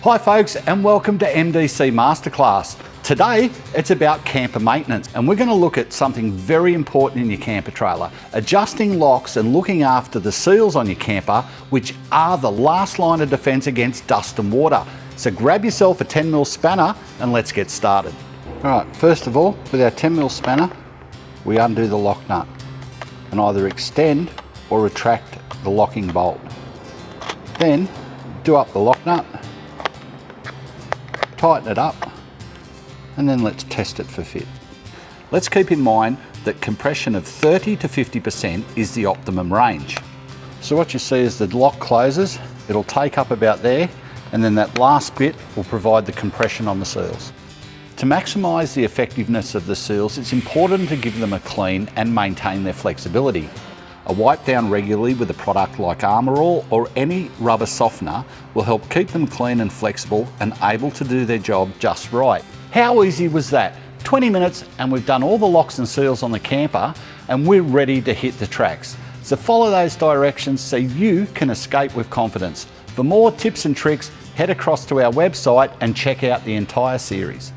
Hi folks, and welcome to MDC Masterclass. Today it's about camper maintenance, and we're going to look at something very important in your camper trailer: adjusting locks and looking after the seals on your camper, which are the last line of defense against dust and water. So grab yourself a 10mm spanner and let's get started. Alright, first of all, with our 10mm spanner, we undo the lock nut and either extend or retract the locking bolt. Then do up the lock nut, tighten it up, and then let's test it for fit. Let's keep in mind that compression of 30 to 50% is the optimum range. So what you see is the lock closes, it'll take up about there, and then that last bit will provide the compression on the seals. To maximise the effectiveness of the seals, it's important to give them a clean and maintain their flexibility. A wipe down regularly with a product like Armour All or any rubber softener will help keep them clean and flexible and able to do their job just right. How easy was that? 20 minutes and we've done all the locks and seals on the camper and we're ready to hit the tracks. So follow those directions so you can escape with confidence. For more tips and tricks, head across to our website and check out the entire series.